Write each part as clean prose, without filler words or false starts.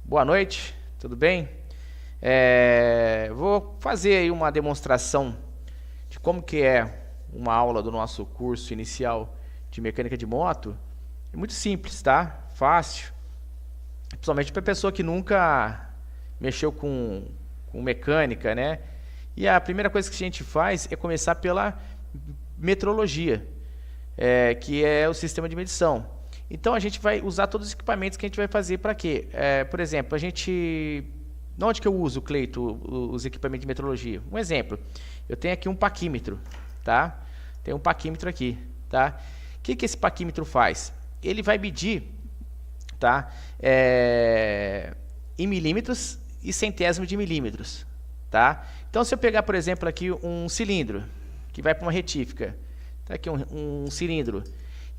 Boa noite, tudo bem? Vou fazer aí uma demonstração de como que é uma aula do nosso curso inicial de mecânica de moto. É muito simples, tá? Fácil, principalmente para pessoa que nunca mexeu com mecânica, né? E a primeira coisa que a gente faz é começar pela metrologia, que é o sistema de medição. Então a gente vai usar todos os equipamentos que a gente vai fazer para quê? Por exemplo, onde que eu uso, Cleito, os equipamentos de metrologia? Um exemplo, eu tenho aqui um paquímetro, tá? Tem um paquímetro aqui, tá? O que esse paquímetro faz? Ele vai medir, tá? Em milímetros e centésimo de milímetros, tá? Então se eu pegar, por exemplo, aqui um cilindro que vai para uma retífica, tá aqui um cilindro.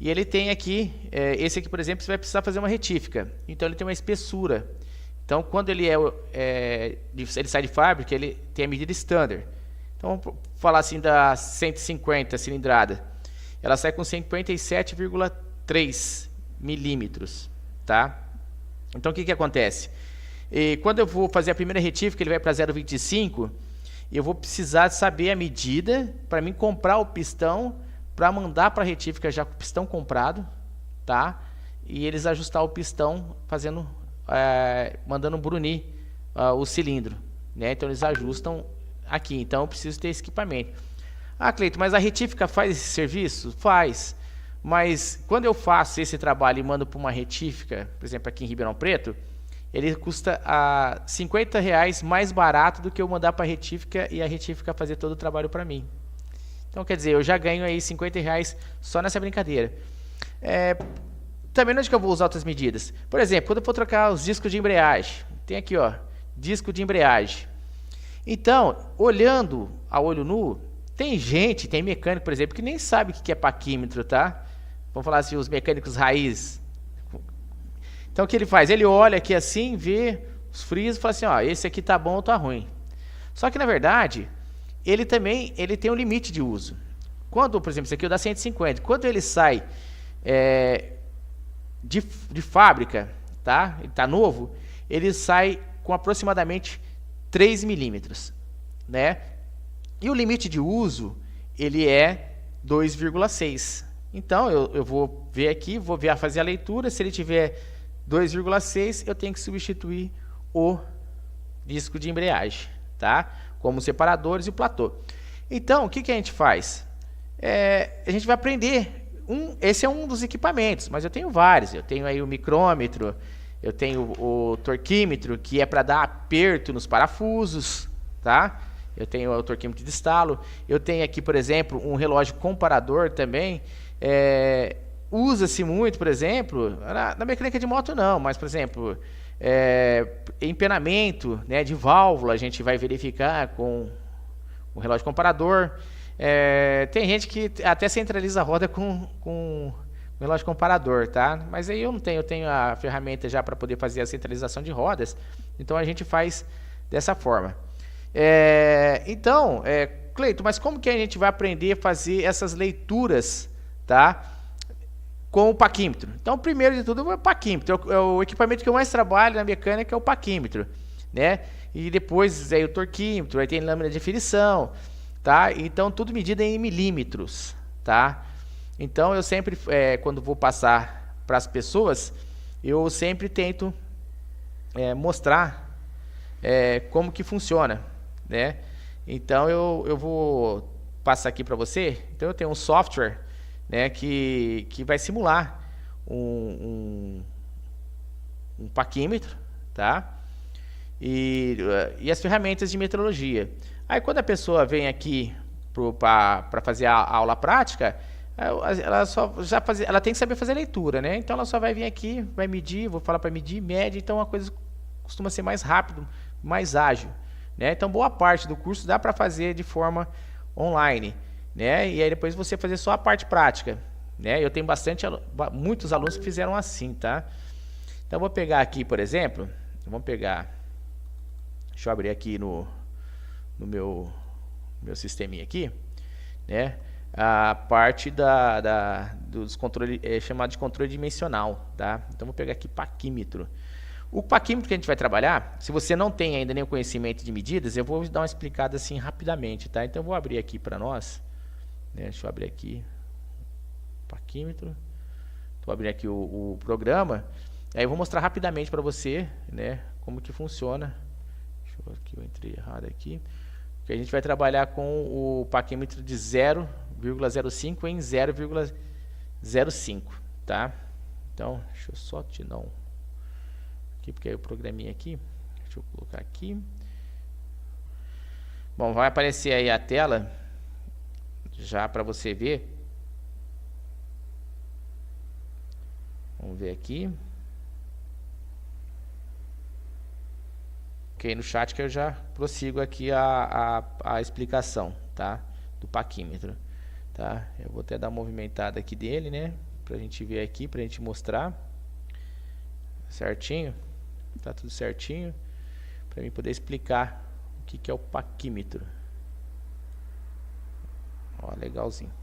E ele tem aqui, esse aqui, por exemplo, você vai precisar fazer uma retífica. Então ele tem uma espessura. Então quando ele sai de fábrica, ele tem a medida standard. Então vamos falar assim da 150 cilindrada. Ela sai com 57,3 milímetros, tá? Então o que acontece? Quando eu vou fazer a primeira retífica, ele vai para 0,25, e eu vou precisar saber a medida para mim comprar o pistão, para mandar para a retífica já com o pistão comprado, tá? E eles ajustar o pistão mandando brunir o cilindro, né? Então eles ajustam aqui. Então eu preciso ter esse equipamento. Ah, Cleito, mas a retífica faz esse serviço? Faz. Mas quando eu faço esse trabalho e mando para uma retífica, por exemplo, aqui em Ribeirão Preto, ele custa R$50 mais barato do que eu mandar para a retífica e a retífica fazer todo o trabalho para mim. Então, quer dizer, eu já ganho aí R$50 só nessa brincadeira. Também onde que eu vou usar outras medidas? Por exemplo, quando eu for trocar os discos de embreagem, tem aqui, ó, disco de embreagem. Então, olhando a olho nu, tem mecânico, por exemplo, que nem sabe o que é paquímetro, tá? Vamos falar assim, os mecânicos raiz. Então, o que ele faz? Ele olha aqui assim, vê os frisos e fala assim, ó, esse aqui tá bom ou tá ruim. Só que, na verdade, ele tem um limite de uso. Quando, por exemplo, esse aqui é o da 150, quando ele sai de fábrica, tá? Ele tá novo, ele sai com aproximadamente 3 milímetros, né? E o limite de uso, ele é 2,6. Então, eu vou ver aqui, fazer a leitura, se ele tiver 2,6, eu tenho que substituir o disco de embreagem, tá? Como os separadores e o platô. Então, o que a gente faz? A gente vai aprender. Esse é um dos equipamentos, mas eu tenho vários. Eu tenho aí o micrômetro, eu tenho o torquímetro, que é para dar aperto nos parafusos, tá? Eu tenho o torquímetro de estalo. Eu tenho aqui, por exemplo, um relógio comparador também. Usa-se muito, por exemplo, na mecânica de moto não, mas, por exemplo, empenamento, né, de válvula, a gente vai verificar com o relógio comparador. Tem gente que até centraliza a roda com o relógio comparador, tá? Mas aí eu não tenho, eu tenho a ferramenta já para poder fazer a centralização de rodas, então a gente faz dessa forma. Então, Cleito, mas como que a gente vai aprender a fazer essas leituras, tá? Com o paquímetro. Então, primeiro de tudo, o paquímetro. É o equipamento que eu mais trabalho na mecânica, é o paquímetro, né? E depois aí o torquímetro, aí tem lâmina de aferição, tá? Então, tudo medido em milímetros, tá? Então, eu sempre, quando vou passar para as pessoas, eu sempre tento mostrar como que funciona, né? Então, eu vou passar aqui para você. Então, eu tenho um software, né, que vai simular um paquímetro, tá? E as ferramentas de metrologia. Aí quando a pessoa vem aqui para fazer a aula prática, ela tem que saber fazer leitura, né? Então ela só vai vir aqui, vai medir, vou falar para medir, mede, então a coisa costuma ser mais rápido, mais ágil, né? Então boa parte do curso dá para fazer de forma online, né? E aí depois você fazer só a parte prática, né? Eu tenho muitos alunos que fizeram assim, tá? Então eu vou pegar aqui, por exemplo, deixa eu abrir aqui no meu sisteminha aqui, né? A parte dos controles, chamado de controle dimensional, tá? Então vou pegar aqui paquímetro. O paquímetro que a gente vai trabalhar, se você não tem ainda nenhum conhecimento de medidas, eu vou dar uma explicada assim rapidamente, tá? Então eu vou abrir aqui para nós, né? Deixa eu abrir aqui paquímetro. Vou abrir aqui o programa. Aí eu vou mostrar rapidamente para você, né, como que funciona. Deixa eu ver aqui, eu entrei errado aqui. Que a gente vai trabalhar com o paquímetro de 0,05 em 0,05, tá? Então, deixa eu só tirar um aqui, porque aí o programinha aqui, deixa eu colocar aqui. Bom, vai aparecer aí a tela já para você ver. Vamos ver aqui. Ok, no chat que eu já prossigo aqui a explicação, tá? Do paquímetro, tá? Eu vou até dar uma movimentada aqui dele, né? Pra gente ver aqui, pra gente mostrar certinho. Tá tudo certinho. Pra mim poder explicar o que é o paquímetro. Ó, legalzinho.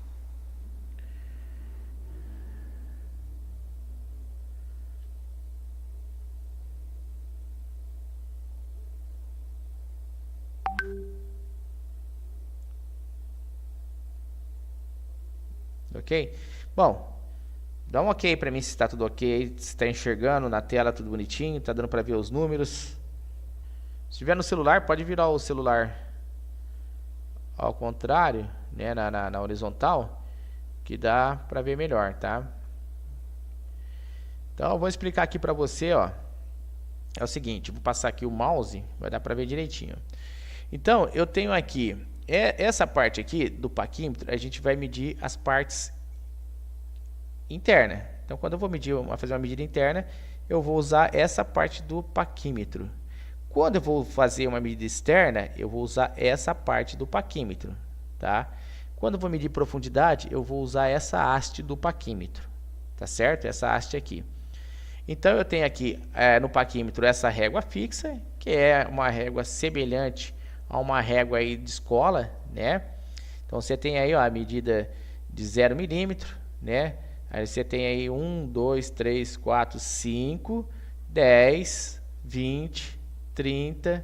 Ok? Bom, dá um ok para mim se está tudo ok, se está enxergando na tela tudo bonitinho, está dando para ver os números. Se tiver no celular, pode virar o celular ao contrário, né, na horizontal, que dá para ver melhor, tá? Então, eu vou explicar aqui para você, ó. É o seguinte, vou passar aqui o mouse, vai dar para ver direitinho. Então, eu tenho aqui essa parte aqui do paquímetro, a gente vai medir as partes internas. Então, quando eu vou fazer uma medida interna, eu vou usar essa parte do paquímetro. Quando eu vou fazer uma medida externa, eu vou usar essa parte do paquímetro, tá? Quando eu vou medir profundidade, eu vou usar essa haste do paquímetro, tá certo? Essa haste aqui. Então, eu tenho aqui no paquímetro essa régua fixa, que é uma régua semelhante a uma régua aí de escola, né? Então você tem aí, ó, a medida de 0 milímetro, né? Aí você tem aí 1, 2, 3, 4, 5, 10, 20, 30,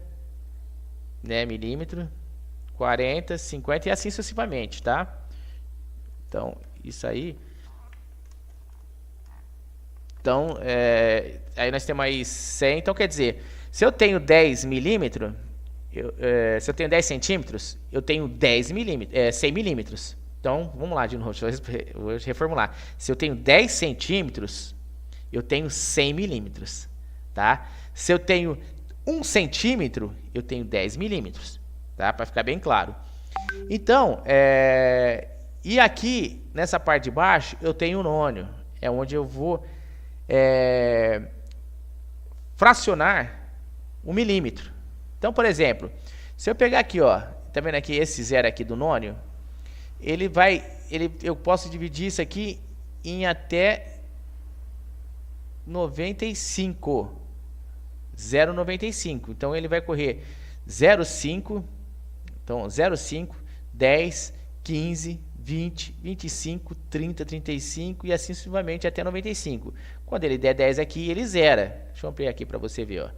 né, milímetro, 40, 50 e assim sucessivamente, tá? Então, isso aí. Então, aí nós temos aí 100, então quer dizer, se eu tenho 10 milímetros, se eu tenho 10 centímetros, eu tenho 10 milímetros, 100 milímetros. Então, vamos lá de novo, vou reformular. Se eu tenho 10 centímetros, eu tenho 100 milímetros, tá? Se eu tenho 1 centímetro, eu tenho 10 milímetros, tá? Para ficar bem claro. Então, e aqui, nessa parte de baixo, eu tenho o nônio, é onde eu vou fracionar o milímetro. Então, por exemplo, se eu pegar aqui, ó, tá vendo aqui esse zero aqui do nônio? Eu posso dividir isso aqui em até 95. 0,95. Então, ele vai correr 0,5. Então, 0,5, 10, 15, 20, 25, 30, 35 e assim sucessivamente até 95. Quando ele der 10 aqui, ele zera. Deixa eu ampliar aqui para você ver, ó.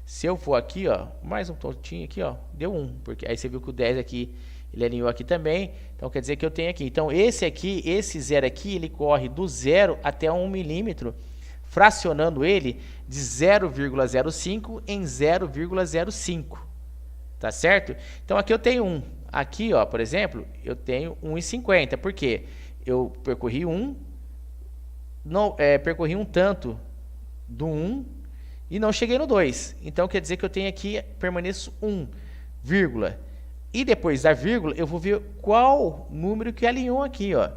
Se eu for aqui, ó, mais um pontinho aqui, ó, deu 1, porque aí você viu que o 10 aqui, ele alinhou aqui também, então quer dizer que eu tenho aqui. Então, esse zero aqui, ele corre do 0 até 1 milímetro, fracionando ele de 0,05 em 0,05, tá certo? Então, aqui eu tenho 1. Aqui, ó, por exemplo, eu tenho 1,50, por quê? Eu percorri 1, percorri um tanto do 1, e não cheguei no 2. Então, quer dizer que eu tenho aqui, permaneço 1, vírgula. E depois da vírgula, eu vou ver qual número que alinhou aqui, ó.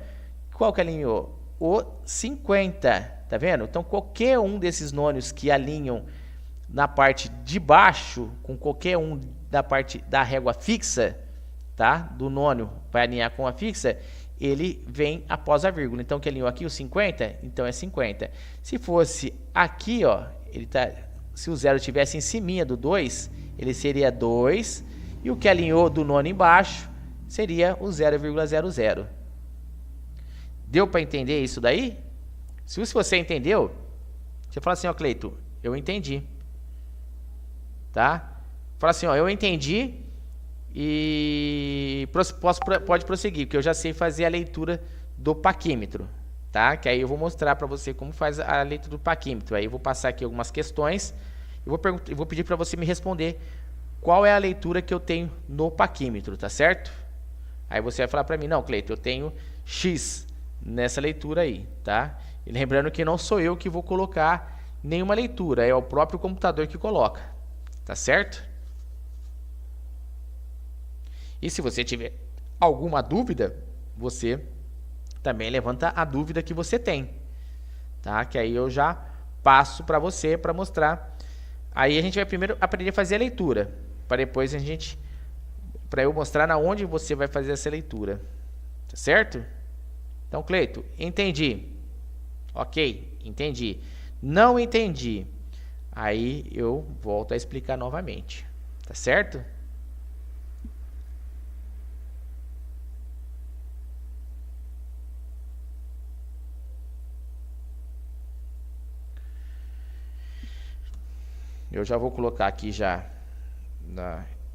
Qual que alinhou? O 50, tá vendo? Então, qualquer um desses nônios que alinham na parte de baixo, com qualquer um da parte da régua fixa, tá? Do nônio vai alinhar com a fixa, ele vem após a vírgula. Então, que alinhou aqui o 50, então é 50. Se fosse aqui, ó, se o 0 estivesse em cima do 2, ele seria 2, e o que alinhou do nônio embaixo seria o 0,00. Deu para entender isso daí? Se você entendeu, você fala assim, ó, Cleito, eu entendi. tá? Fala assim, ó, eu entendi e pode prosseguir, porque eu já sei fazer a leitura do paquímetro, tá? Que aí eu vou mostrar para você como faz a leitura do paquímetro. Aí eu vou passar aqui algumas questões, eu vou pedir para você me responder qual é a leitura que eu tenho no paquímetro, tá certo? Aí você vai falar para mim, não, Cleiton, eu tenho X nessa leitura aí, tá? E lembrando que não sou eu que vou colocar nenhuma leitura, é o próprio computador que coloca, tá certo? E se você tiver alguma dúvida, você também levanta a dúvida que você tem, tá? Que aí eu já passo para você para mostrar. Aí a gente vai primeiro aprender a fazer a leitura, para depois para eu mostrar na onde você vai fazer essa leitura, tá certo? Então, Cleiton, entendi. Ok, entendi. Não entendi. Aí eu volto a explicar novamente, tá certo? Eu já vou colocar aqui já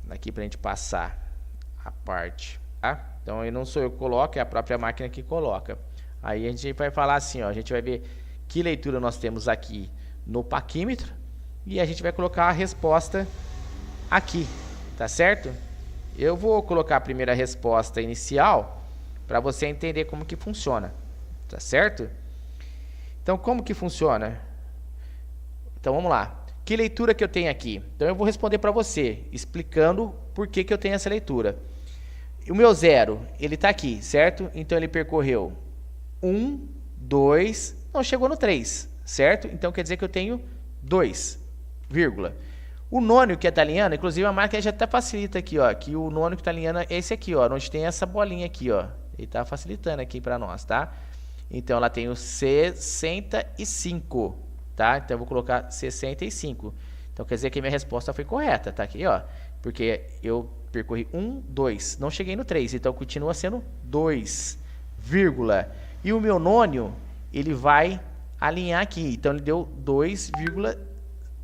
aqui para a gente passar a parte, tá? Então aí não sou eu que coloco, é a própria máquina que coloca. Aí a gente vai falar assim, ó, a gente vai ver que leitura nós temos aqui no paquímetro e a gente vai colocar a resposta aqui, tá certo? Eu vou colocar a primeira resposta inicial para você entender como que funciona, tá certo? Então como que funciona? Então vamos lá. Que leitura que eu tenho aqui? Então eu vou responder para você, explicando por que eu tenho essa leitura. O meu zero, ele está aqui, certo? Então ele percorreu 1, 2, não chegou no 3, certo? Então quer dizer que eu tenho 2, vírgula. O nônio que está alinhando, inclusive a máquina já até facilita aqui, ó, que o nônio que está alinhando é esse aqui, ó, onde tem essa bolinha aqui, ó. Ele está facilitando aqui para nós, tá? Então ela tem o 65. Tá? Então eu vou colocar 65. Então quer dizer que a minha resposta foi correta, tá aqui, ó. Porque eu percorri 1, 2, não cheguei no 3, então continua sendo 2, vírgula. E o meu nônio, ele vai alinhar aqui. Então ele deu 2,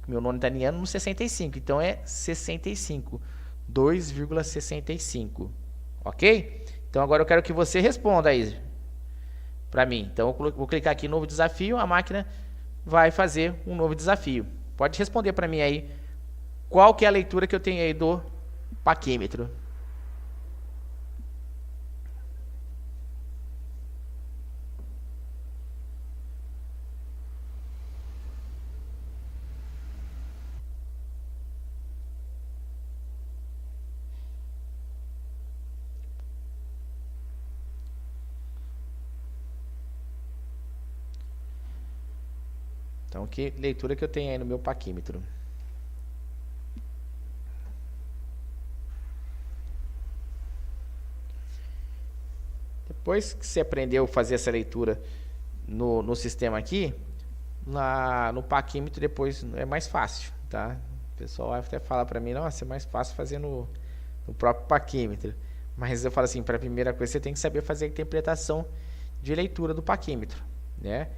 meu nônio está alinhando no 65, então é 65. 2,65. OK? Então agora eu quero que você responda aí para mim. Então eu vou clicar aqui em novo desafio, a máquina vai fazer um novo desafio. Pode responder para mim aí qual que é a leitura que eu tenho aí do paquímetro. Então, que leitura que eu tenho aí no meu paquímetro? Depois que você aprendeu a fazer essa leitura no sistema aqui, no paquímetro depois é mais fácil, tá? O pessoal até fala para mim, nossa, é mais fácil fazer no próprio paquímetro. Mas eu falo assim, para a primeira coisa você tem que saber fazer a interpretação de leitura do paquímetro, né?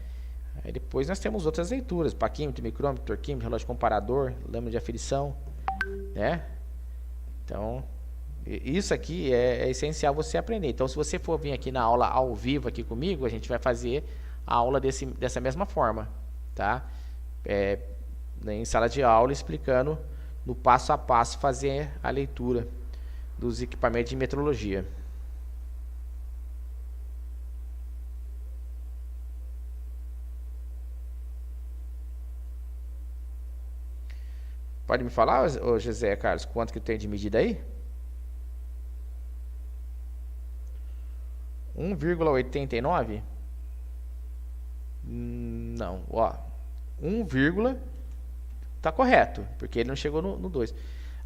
Aí depois nós temos outras leituras, paquímetro, micrômetro, torquímetro, relógio comparador, lâmina de aferição, né? Então, isso aqui é essencial você aprender. Então, se você for vir aqui na aula ao vivo aqui comigo, a gente vai fazer a aula dessa mesma forma, tá? Em sala de aula, explicando no passo a passo fazer a leitura dos equipamentos de metrologia. Pode me falar, ô José Carlos, quanto que tem de medida aí? 1,89? Não, ó. 1, tá correto, porque ele não chegou no 2.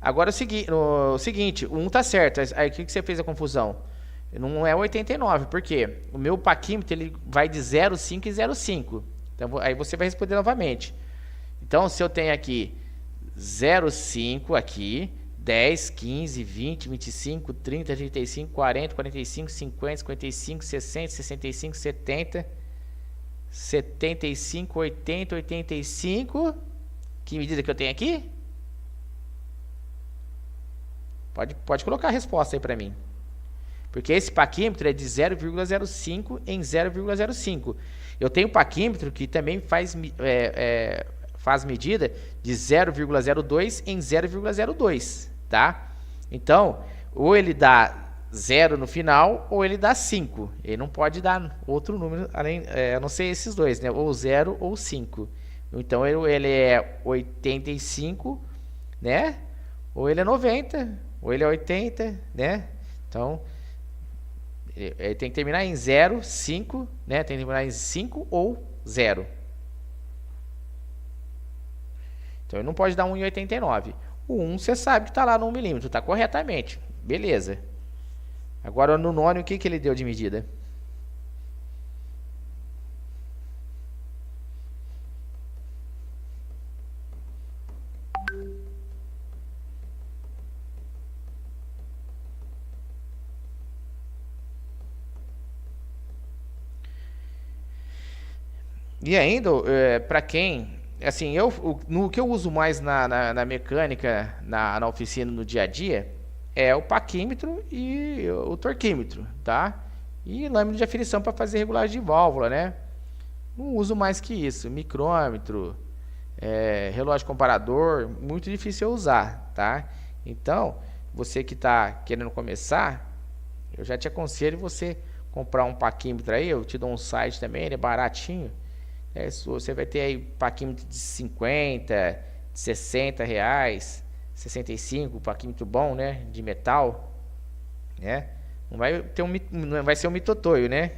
Agora o seguinte, o 1 tá certo. Aí o que você fez a confusão? Não é 89, porque o meu paquímetro ele vai de 0,5 e 0,5. Então aí você vai responder novamente. Então se eu tenho aqui 0,5 aqui, 10, 15, 20, 25, 30, 35, 40, 45, 50, 55, 60, 65, 70, 75, 80, 85. Que medida que eu tenho aqui? Pode colocar a resposta aí para mim. Porque esse paquímetro é de 0,05 em 0,05. Eu tenho paquímetro que também faz medida de 0,02 em 0,02, tá? Então, ou ele dá 0 no final, ou ele dá 5. Ele não pode dar outro número, a não ser esses dois, né? Ou 0 ou 5. Então, ele é 85, né? Ou ele é 90, ou ele é 80, né? Então, ele tem que terminar em 0, 5, né? Tem que terminar em 5 ou 0. Então, ele não pode dar 1,89. O 1, você sabe que está lá no 1 milímetro, está corretamente. Beleza. Agora, no nônio, o que ele deu de medida? E ainda, para quem... Assim, no que eu uso mais na mecânica, na oficina, no dia a dia, é o paquímetro e o torquímetro, tá? E lâmina de aferição para fazer regulagem de válvula, né? Não uso mais que isso. Micrômetro, relógio comparador, muito difícil eu usar, tá? Então, você que está querendo começar, eu já te aconselho você comprar um paquímetro aí. Eu te dou um site também, ele é baratinho. Você vai ter aí paquímetro de 50, de 60 reais, 65, paquímetro bom, né? De metal, né? Não vai ser um mitotoio, né?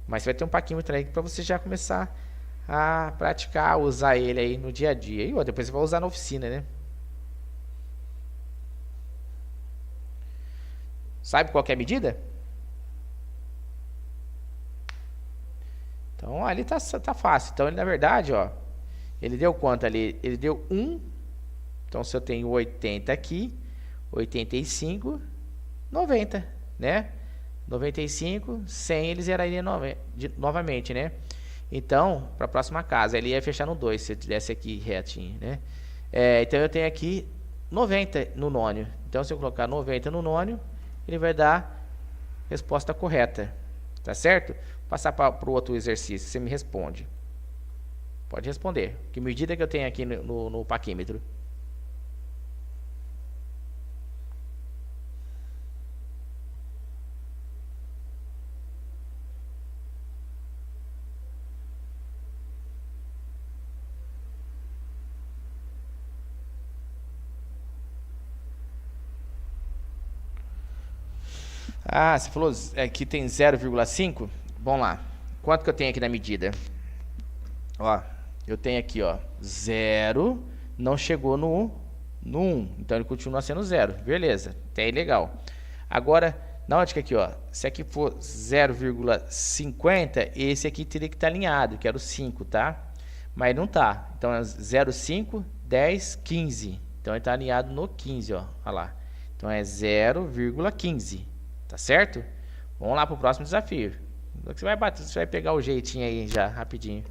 Mas vai ter um paquímetro aí para você já começar a praticar, usar ele aí no dia a dia. E depois você vai usar na oficina, né? Sabe qual que é a medida? Então, ali tá fácil. Então, ele, na verdade, ó, ele deu quanto ali? Ele deu 1. Então, se eu tenho 80 aqui, 85, 90, né? 95, 100, ele zeraria novamente, né? Então, para a próxima casa, ele ia fechar no 2, se eu tivesse aqui retinho, né? Então, eu tenho aqui 90 no nônio. Então, se eu colocar 90 no nônio, ele vai dar resposta correta. Tá certo? Passar para o outro exercício, você me responde. Pode responder. Que medida que eu tenho aqui no paquímetro? Ah, você falou que tem 0,5? Vamos lá. Quanto que eu tenho aqui na medida? Ó, eu tenho aqui, ó, 0, não chegou no 1, então ele continua sendo 0. Beleza, até aí legal. Agora, na ótica aqui, ó, se aqui for 0,50, esse aqui teria que estar alinhado, que era o 5, tá? Mas não tá. Então é 0,5, 10, 15. Então ele está alinhado no 15, ó. Olha lá. Então é 0,15. Tá certo? Vamos lá pro próximo desafio. Você vai bater, você vai pegar o jeitinho aí já, rapidinho.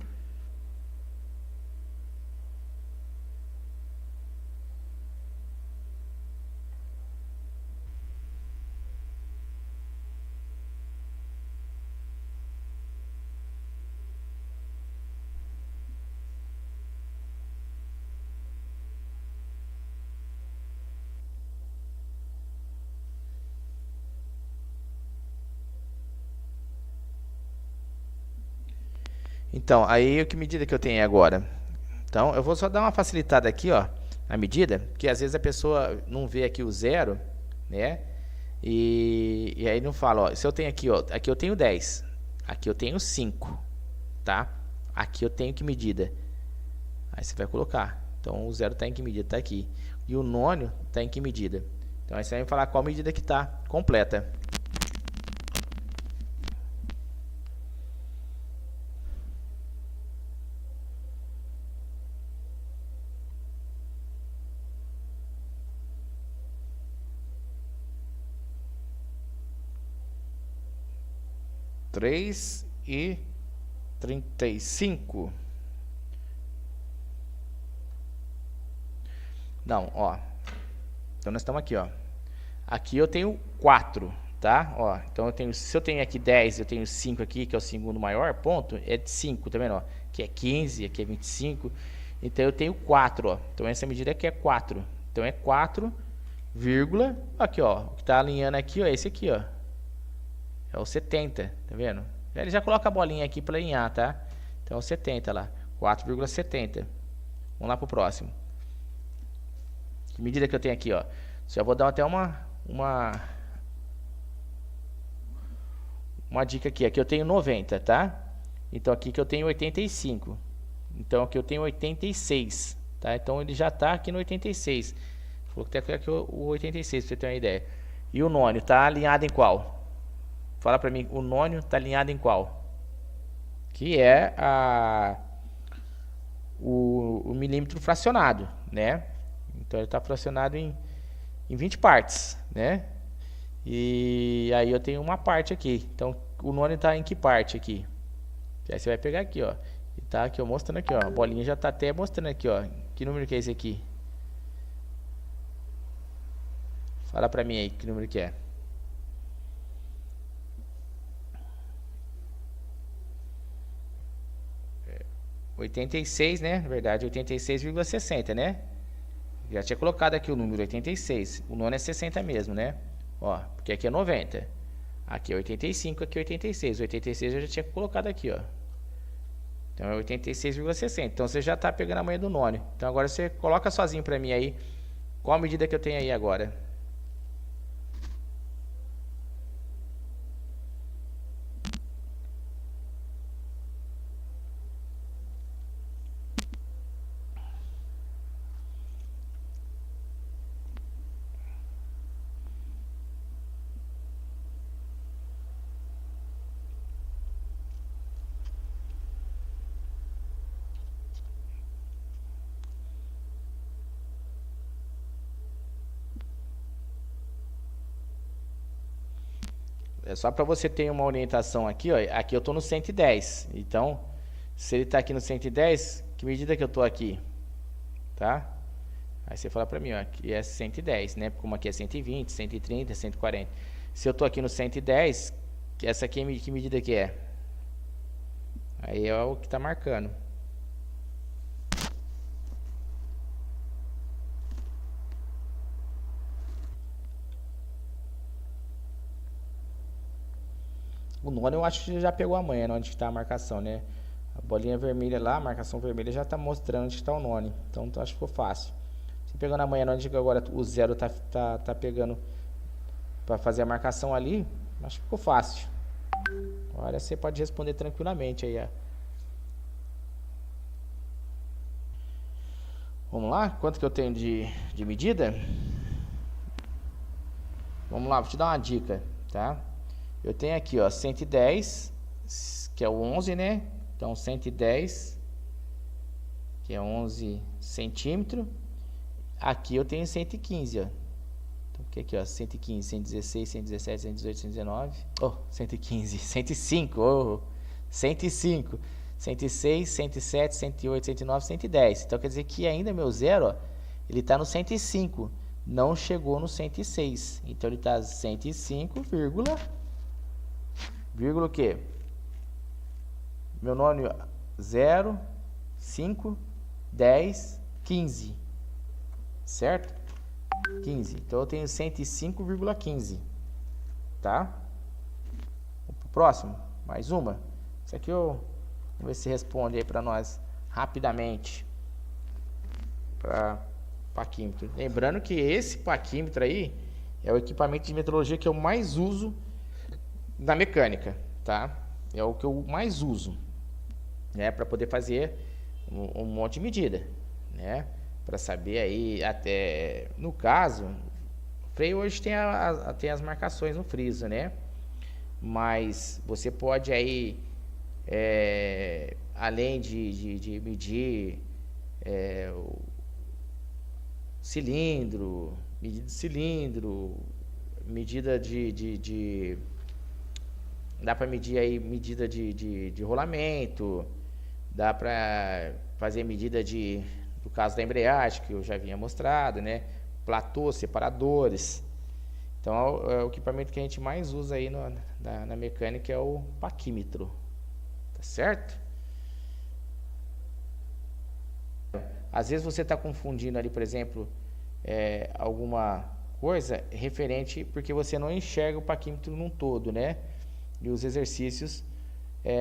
Então, aí que medida que eu tenho agora? Então, eu vou só dar uma facilitada aqui, ó, na medida, porque às vezes a pessoa não vê aqui o 0, né? E aí não fala, ó, se eu tenho aqui, ó, aqui eu tenho 10, aqui eu tenho 5, tá? Aqui eu tenho que medida? Aí você vai colocar. Então, o 0 está em que medida? Está aqui. E o nônio está em que medida? Então, aí você vai me falar qual medida que está completa. Três e 35. Não, ó. Então nós estamos aqui, ó. Aqui eu tenho 4, tá? Ó, então se eu tenho aqui 10, eu tenho 5 aqui, que é o segundo maior ponto, é de 5, tá vendo? Ó, aqui é 15, aqui é 25. Então eu tenho 4, ó. Então essa medida aqui é 4. Então é 4, vírgula, aqui, ó. O que tá alinhando aqui, ó, é esse aqui, ó. É o 70, tá vendo? Ele já coloca a bolinha aqui para alinhar, tá? Então é o 70 lá, 4,70. Vamos lá pro próximo. Que medida que eu tenho aqui, ó. Já vou dar até uma dica aqui. Aqui eu tenho 90, tá? Então aqui que eu tenho 85. Então aqui eu tenho 86, tá? Então ele já está aqui no 86. Vou até aqui o 86 para você ter uma ideia. E o nônio está alinhado em qual? Fala para mim, o nônio está alinhado em qual? Que é o milímetro fracionado, né? Então ele está fracionado em 20 partes, né? E aí eu tenho uma parte aqui. Então o nônio está em que parte aqui? Aí você vai pegar aqui, ó. E tá aqui, ó, mostrando aqui, ó. A bolinha já tá até mostrando aqui, ó. Que número que é esse aqui? Fala pra mim aí, que número que é? É 86, né? Na verdade, 86,60, né? Já tinha colocado aqui o número 86. O nono é 60 mesmo, né? Ó, porque aqui é 90. Aqui é 85, aqui é 86. O 86 eu já tinha colocado aqui, ó. Então é 86,60. Então você já está pegando a manha do nônio. Então agora você coloca sozinho para mim aí. Qual a medida que eu tenho aí agora? É só para você ter uma orientação aqui, ó. Aqui eu estou no 110. Então, se ele está aqui no 110, que medida que eu estou aqui? Tá? Aí você fala para mim, ó, aqui é 110, né? Como aqui é 120, 130, 140. Se eu estou aqui no 110, essa aqui que medida que é? Aí é o que está marcando. O nono eu acho que já pegou a manha, onde está a marcação, né? A bolinha vermelha lá, a marcação vermelha já está mostrando onde está o nono. Então acho que ficou fácil. Você pegando a manha onde agora o zero tá pegando para fazer a marcação ali, acho que ficou fácil. Agora você pode responder tranquilamente aí. Ó. Vamos lá? Quanto que eu tenho de medida? Vamos lá, vou te dar uma dica, tá? Eu tenho aqui, ó, 110, que é o 11, né? Então, 110, que é 11 centímetros. Aqui eu tenho 115, ó. Então, o que aqui, ó? 115, 116, 117, 118, 119. Oh, 115, 105, oh, 105, 106, 107, 108, 109, 110. Então, quer dizer que ainda meu zero, ó, ele está no 105. Não chegou no 106. Então, ele está 105, vírgula o quê? Meu nônio 0, 5, 10, 15. Certo? 15. Então eu tenho 105,15. Tá? Vamos pro próximo. Mais uma. Isso aqui eu vamos ver se responde aí para nós rapidamente. Para paquímetro. Lembrando que esse paquímetro aí é o equipamento de metrologia que eu mais uso na mecânica, tá? É o que eu mais uso, né? Para poder fazer um monte de medida, né? Para saber aí, até no caso, o freio hoje tem as marcações no friso, né? Mas você pode aí, além de medir o cilindro, medida de cilindro, medida dá para medir aí medida de rolamento, dá para fazer medida do caso da embreagem, que eu já havia mostrado, né? Platô, separadores. Então o equipamento que a gente mais usa aí na mecânica é o paquímetro, tá certo? Às vezes você está confundindo ali, por exemplo, alguma coisa referente, porque você não enxerga o paquímetro num todo, né? E os exercícios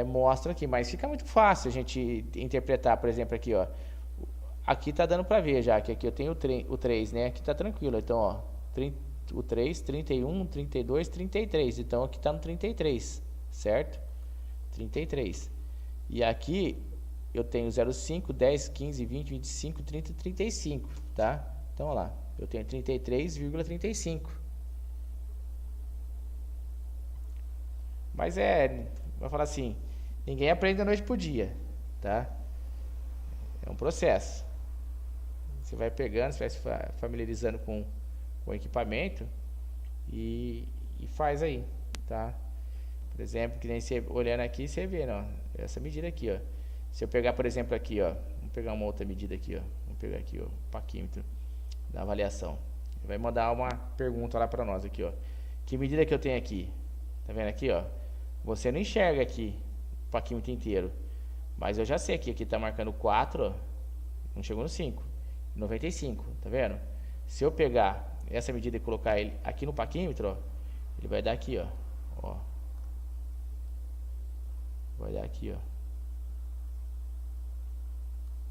mostram aqui, mas fica muito fácil a gente interpretar, por exemplo, aqui, ó. Aqui tá dando para ver já, que aqui eu tenho o 3, né? Aqui tá tranquilo, então, ó, o 3, 31, 32, 33, então aqui tá no 33, certo? 33. E aqui eu tenho 0,5, 10, 15, 20, 25, 30, 35, tá? Então, olha lá, eu tenho 33,35. Mas vai falar assim, ninguém aprende da noite pro dia, tá? É um processo. Você vai pegando, você vai se familiarizando com o equipamento e faz aí, tá? Por exemplo, que nem você olhando aqui, você vê, ó, essa medida aqui, ó. Se eu pegar, por exemplo, aqui, ó, vamos pegar uma outra medida aqui, ó. Vamos pegar aqui, ó, o paquímetro da avaliação. Ele vai mandar uma pergunta lá para nós aqui, ó. Que medida que eu tenho aqui? Tá vendo aqui, ó? Você não enxerga aqui o paquímetro inteiro, mas eu já sei que aqui tá marcando 4, ó, não chegou no 5, 95, tá vendo? Se eu pegar essa medida e colocar ele aqui no paquímetro, ó, ele vai dar aqui, ó. Vai dar aqui, ó.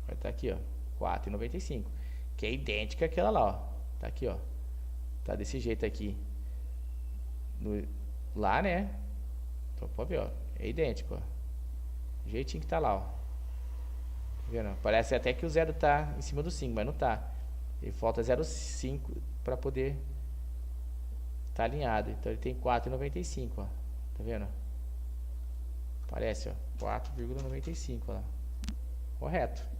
Vai estar aqui, ó, 4,95, que é idêntica àquela lá, ó. Tá aqui, ó. Tá desse jeito aqui. Lá, né? Então, pode ver, ó. É idêntico, ó. O jeitinho que tá lá, ó. Tá vendo? Parece até que o 0 tá em cima do 5, mas não tá. Ele falta 0,5 para poder tá alinhado. Então ele tem 4,95, ó. Tá vendo? Parece, ó. 4,95, ó lá. Correto.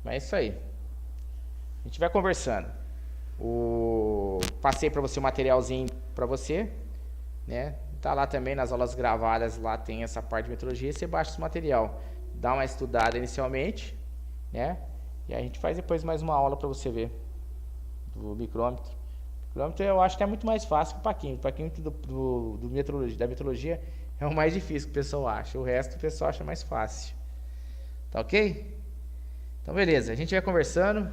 Mas é isso aí. A gente vai conversando. Passei para você o materialzinho para você, né? Tá lá também nas aulas gravadas, lá tem essa parte de metrologia, você baixa esse material, dá uma estudada inicialmente, né? E a gente faz depois mais uma aula para você ver do micrômetro. O micrômetro eu acho que é muito mais fácil que o paquímetro. O paquímetro da metrologia é o mais difícil que o pessoal acha. O resto o pessoal acha mais fácil. Tá ok? Então beleza, a gente vai conversando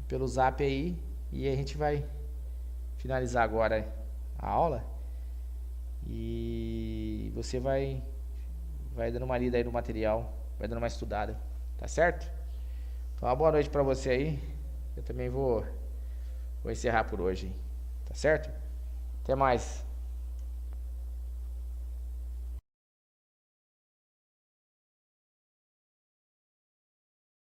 pelo zap aí e a gente vai finalizar agora a aula e você vai dando uma lida aí no material, vai dando uma estudada, tá certo? Então uma boa noite pra você aí, eu também vou encerrar por hoje, tá certo? Até mais.